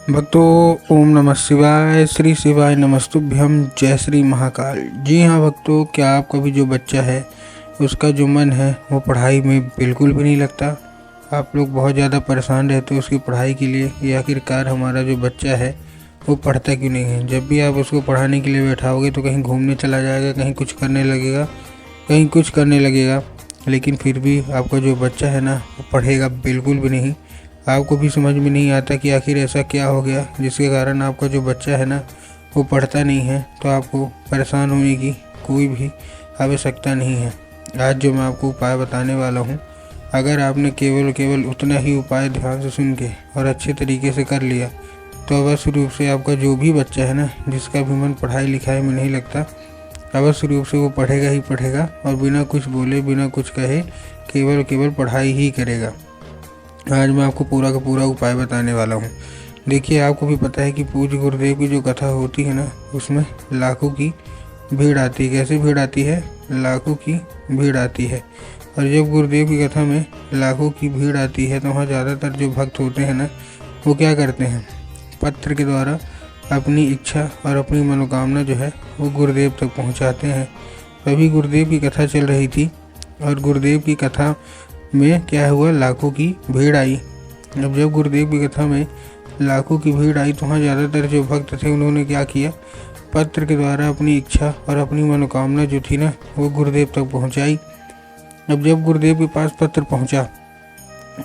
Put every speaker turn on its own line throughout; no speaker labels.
भक्तों, ओम नमः शिवाय, श्री शिवाय नमस्तुभ्यम, जय श्री महाकाल। जी हाँ भक्तों, क्या आपका भी जो बच्चा है उसका जो मन है वो पढ़ाई में बिल्कुल भी नहीं लगता। आप लोग बहुत ज़्यादा परेशान रहते हो उसकी पढ़ाई के लिए कि आखिरकार हमारा जो बच्चा है वो पढ़ता क्यों नहीं है। जब भी आप उसको पढ़ाने के लिए बैठाओगे तो कहीं घूमने चला जाएगा, कहीं कुछ करने लगेगा, कहीं कुछ करने लगेगा, लेकिन फिर भी आपका जो बच्चा है ना वो पढ़ेगा बिल्कुल भी नहीं। आपको भी समझ में नहीं आता कि आखिर ऐसा क्या हो गया जिसके कारण आपका जो बच्चा है ना वो पढ़ता नहीं है। तो आपको परेशान होने की कोई भी आवश्यकता नहीं है। आज जो मैं आपको उपाय बताने वाला हूँ, अगर आपने केवल उतना ही उपाय ध्यान से सुन के और अच्छे तरीके से कर लिया तो अवश्य रूप से आपका जो भी बच्चा है ना जिसका भी मन पढ़ाई लिखाई में नहीं लगता, अवश्य रूप से वो पढ़ेगा ही पढ़ेगा और बिना कुछ बोले बिना कुछ कहे केवल पढ़ाई ही करेगा। आज मैं आपको पूरा का पूरा उपाय बताने वाला हूँ। देखिए, आपको भी पता है कि पूज्य गुरुदेव की जो कथा होती है ना उसमें लाखों की भीड़ आती है। कैसे भीड़ आती है? लाखों की भीड़ आती है। और जब गुरुदेव की कथा में लाखों की भीड़ आती है तो वहाँ ज़्यादातर जो भक्त होते हैं ना वो क्या करते हैं, पत्र के द्वारा अपनी इच्छा और अपनी मनोकामना जो है वो गुरुदेव तक पहुँचाते हैं। तभी गुरुदेव की कथा चल रही थी और गुरुदेव की कथा में क्या हुआ, लाखों की भीड़ आई। अब जब गुरुदेव की कथा में लाखों की भीड़ आई तो वहाँ ज़्यादातर जो भक्त थे उन्होंने क्या किया, पत्र के द्वारा अपनी इच्छा और अपनी मनोकामना जो थी ना वो गुरुदेव तक पहुँचाई। अब जब गुरुदेव के पास पत्र पहुँचा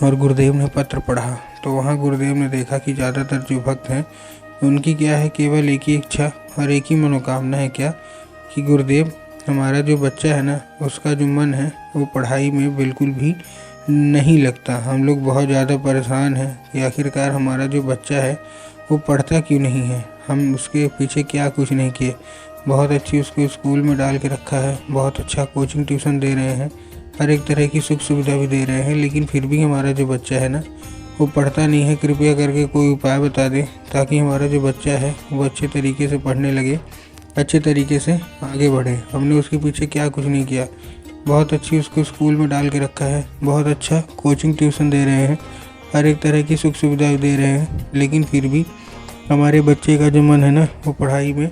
और गुरुदेव ने पत्र पढ़ा तो वहाँ गुरुदेव ने देखा कि ज़्यादातर जो भक्त हैं उनकी क्या है, केवल एक ही इच्छा और एक ही मनोकामना है, क्या कि गुरुदेव हमारा जो बच्चा है ना उसका जो मन है वो पढ़ाई में बिल्कुल भी नहीं लगता। हम लोग बहुत ज़्यादा परेशान हैं कि आखिरकार हमारा जो बच्चा है वो पढ़ता क्यों नहीं है। हम उसके पीछे क्या कुछ नहीं किए, बहुत अच्छी उसको स्कूल में डाल के रखा है, बहुत अच्छा कोचिंग ट्यूशन दे रहे हैं, हर एक तरह की सुख सुविधा भी दे रहे हैं, लेकिन फिर भी हमारा जो बच्चा है ना वो पढ़ता नहीं है। कृपया करके कोई उपाय बता दें ताकि हमारा जो बच्चा है वो अच्छे तरीके से पढ़ने लगे, अच्छे तरीके से आगे बढ़े। हमने उसके पीछे क्या कुछ नहीं किया, बहुत अच्छी उसको स्कूल में डाल के रखा है, बहुत अच्छा कोचिंग ट्यूशन दे रहे हैं, हर एक तरह की सुख सुविधा दे रहे हैं, लेकिन फिर भी हमारे बच्चे का जो मन है ना वो पढ़ाई में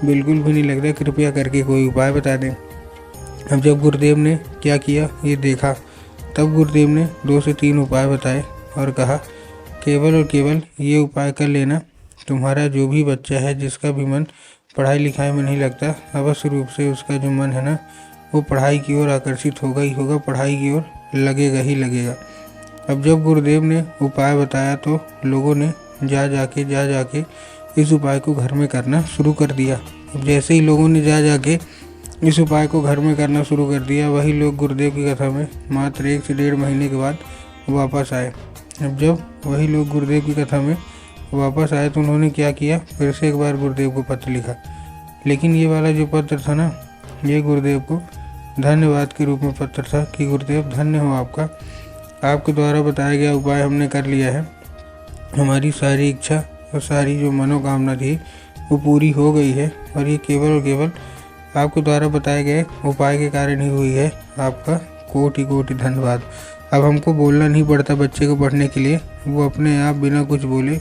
बिल्कुल भी नहीं लगता। कृपया करके कोई उपाय बता दें। अब जब गुरुदेव ने क्या किया ये देखा, तब गुरुदेव ने 2 से 3 उपाय बताए और कहा केवल और केवल ये उपाय कर लेना, तुम्हारा जो भी बच्चा है जिसका भी मन पढ़ाई लिखाई में नहीं लगता, अवश्य रूप से उसका जो मन है ना वो पढ़ाई की ओर आकर्षित होगा ही होगा, पढ़ाई की ओर लगेगा ही लगेगा। अब जब गुरुदेव ने उपाय बताया तो लोगों ने जा जाके इस उपाय को घर में करना शुरू कर दिया। अब जैसे ही लोगों ने जा जाके इस उपाय को घर में करना शुरू कर दिया, वही लोग गुरुदेव की कथा में मात्र 1 से 1.5 महीने के बाद वापस आए। अब जब वही लोग गुरुदेव की कथा में वापस आए तो उन्होंने क्या किया, फिर से एक बार गुरुदेव को पत्र लिखा, लेकिन ये वाला जो पत्र था ना ये गुरुदेव को धन्यवाद के रूप में पत्र था कि गुरुदेव धन्य हो आपका, आपके द्वारा बताया गया उपाय हमने कर लिया है, हमारी सारी इच्छा और सारी जो मनोकामना थी वो पूरी हो गई है और ये केवल और केवल आपके द्वारा बताए गए उपाय के कारण ही हुई है। आपका कोटि कोटि धन्यवाद। अब हमको बोलना नहीं पड़ता बच्चे को पढ़ने के लिए, वो अपने आप बिना कुछ बोले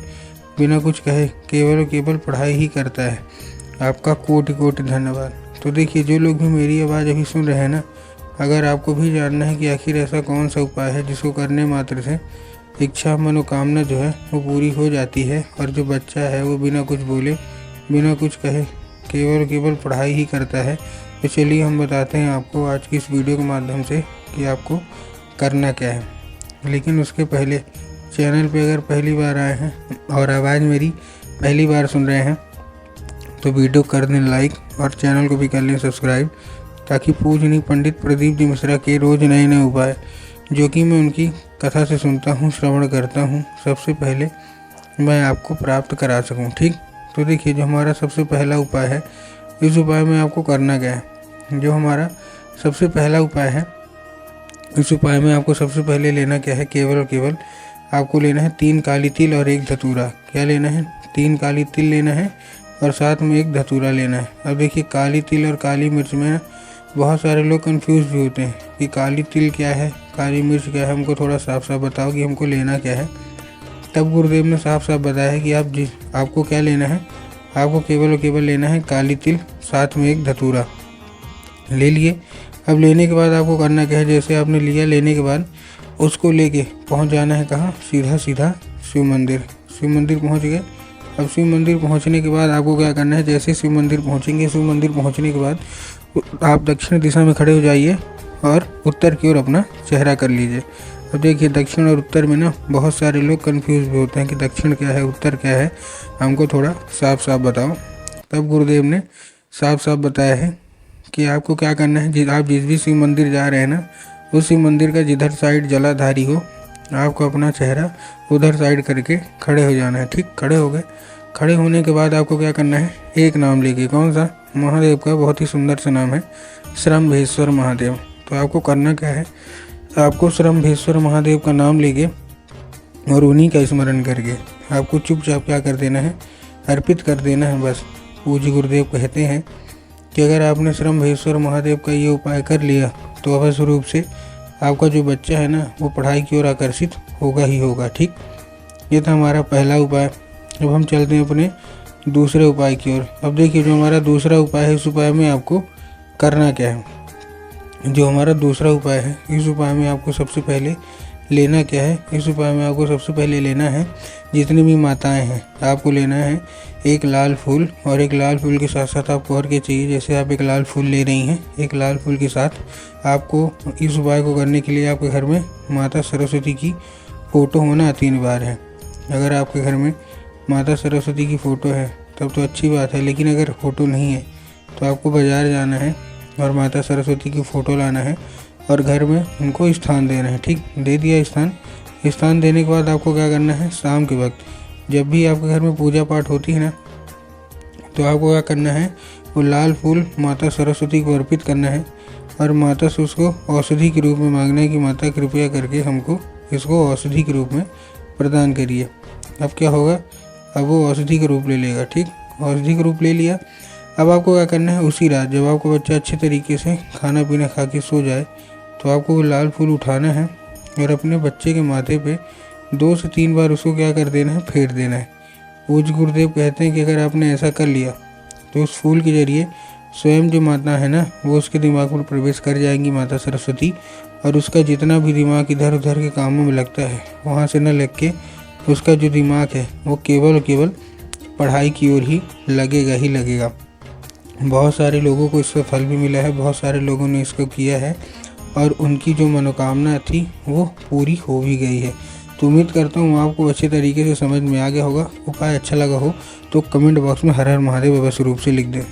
बिना कुछ कहे केवल और केवल पढ़ाई ही करता है। आपका कोटि कोटि धन्यवाद। तो देखिए, जो लोग भी मेरी आवाज़ अभी सुन रहे हैं ना, अगर आपको भी जानना है कि आखिर ऐसा कौन सा उपाय है जिसको करने मात्र से इच्छा मनोकामना जो है वो पूरी हो जाती है और जो बच्चा है वो बिना कुछ बोले बिना कुछ कहे केवल पढ़ाई ही करता है, तो चलिए हम बताते हैं आपको आज की इस वीडियो के माध्यम से कि आपको करना क्या है। लेकिन उसके पहले चैनल पे अगर पहली बार आए हैं और आवाज़ मेरी पहली बार सुन रहे हैं तो वीडियो कर दें लाइक और चैनल को भी कर लें सब्सक्राइब, ताकि पूजनीय पंडित प्रदीप जी मिश्रा के रोज़ नए नए उपाय जो कि मैं उनकी कथा से सुनता हूँ, श्रवण करता हूँ, सबसे पहले मैं आपको प्राप्त करा सकूँ। ठीक, तो देखिए, जो हमारा सबसे पहला उपाय है, इस उपाय में आपको करना क्या है। जो हमारा सबसे पहला उपाय है, इस उपाय में आपको सबसे पहले लेना क्या है, केवल और केवल आपको लेना है 3 काली तिल और 1 धतूरा। क्या लेना है? 3 काली तिल लेना है और साथ में 1 धतूरा लेना है। अब देखिए, काली तिल और काली मिर्च में बहुत सारे लोग कंफ्यूज भी होते हैं कि काली तिल क्या है, काली मिर्च क्या है। हमको थोड़ा साफ साफ बताओ कि हमको लेना क्या है। तब गुरुदेव ने साफ साफ बताया है कि आपको क्या लेना है, आपको केवल और केवल लेना है काली तिल, साथ में एक धतूरा ले लिए। अब लेने के बाद आपको करना क्या है, जैसे आपने लिया, लेने के बाद उसको लेके पहुंच जाना है कहाँ, सीधा सीधा शिव मंदिर पहुंच गए। अब शिव मंदिर पहुंचने के बाद आपको क्या करना है, जैसे शिव मंदिर पहुंचेंगे, शिव मंदिर पहुंचने के बाद आप दक्षिण दिशा में खड़े हो जाइए और उत्तर की ओर अपना चेहरा कर लीजिए। अब देखिए दक्षिण और उत्तर में ना बहुत सारे लोग कंफ्यूज भी होते हैं कि दक्षिण क्या है, उत्तर क्या है, हमको थोड़ा साफ साफ बताओ। तब गुरुदेव ने साफ साफ बताया है कि आपको क्या करना है, आप जिस भी शिव मंदिर जा रहे हैं ना, उस शिव मंदिर का जिधर साइड जलाधारी हो, आपको अपना चेहरा उधर साइड करके खड़े हो जाना है। ठीक, खड़े हो गए। खड़े होने के बाद आपको क्या करना है, एक नाम लेके, कौन सा, महादेव का बहुत ही सुंदर सा नाम है, श्रम्भेश्वर महादेव। तो आपको करना क्या है, आपको श्रम्भेश्वर महादेव का नाम लेके और उन्हीं का स्मरण करके आपको चुपचाप क्या कर देना है, अर्पित कर देना है बस। पूज्य गुरुदेव कहते हैं कि अगर आपने श्रम्भेश्वर महादेव का ये उपाय कर लिया तो अवश्य रूप से आपका जो बच्चा है ना, वो पढ़ाई की ओर आकर्षित होगा ही होगा। ठीक, ये था हमारा पहला उपाय। अब हम चलते हैं अपने दूसरे उपाय की ओर। अब देखिए जो हमारा दूसरा उपाय है, इस उपाय में आपको करना क्या है, जो हमारा दूसरा उपाय है, इस उपाय में आपको सबसे पहले लेना क्या है, इस उपाय में आपको सबसे पहले लेना है, जितनी भी माताएं हैं आपको लेना है एक लाल फूल, और एक लाल फूल के साथ साथ आपको और क्या चाहिए, जैसे आप एक लाल फूल ले रही हैं, एक लाल फूल के साथ आपको इस उपाय को करने के लिए आपके घर में माता सरस्वती की फ़ोटो होना अति अनिवार्य है। अगर आपके घर में माता सरस्वती की फ़ोटो है तब तो अच्छी बात है, लेकिन अगर फ़ोटो नहीं है तो आपको बाज़ार जाना है और माता सरस्वती की फ़ोटो लाना है और घर में उनको स्थान देना है। ठीक, दे दिया स्थान देने के बाद आपको क्या करना है, शाम के वक्त जब भी आपके घर में पूजा पाठ होती है ना, तो आपको क्या करना है, वो लाल फूल माता सरस्वती को अर्पित करना है और माता से उसको औषधि के रूप में मांगना है कि माता कृपया करके हमको इसको औषधि के रूप में प्रदान करिए। अब क्या होगा, अब वो औषधि का रूप ले लेगा। ठीक, औषधि का रूप ले लिया। अब आपको क्या करना है, उसी रात जब आपको बच्चा अच्छे तरीके से खाना पीना खा के सो जाए, तो आपको वो लाल फूल उठाना है और अपने बच्चे के माथे पे 2 से 3 बार उसको क्या कर देना है, फेर देना है। पूज्य गुरुदेव कहते हैं कि अगर आपने ऐसा कर लिया तो उस फूल के जरिए स्वयं जो माता है ना, वो उसके दिमाग में प्रवेश कर जाएंगी माता सरस्वती, और उसका जितना भी दिमाग इधर उधर के कामों में लगता है वहाँ से न लग के उसका जो दिमाग है वो केवल और केवल पढ़ाई की ओर ही लगेगा ही लगेगा। बहुत सारे लोगों को इसका फल भी मिला है, बहुत सारे लोगों ने इसको किया है और उनकी जो मनोकामना थी वो पूरी हो भी गई है। तो उम्मीद करता हूँ आपको अच्छे तरीके से समझ में आ गया होगा। उपाय अच्छा लगा हो तो कमेंट बॉक्स में हर हर महादेव अवश्य रूप से लिख दें।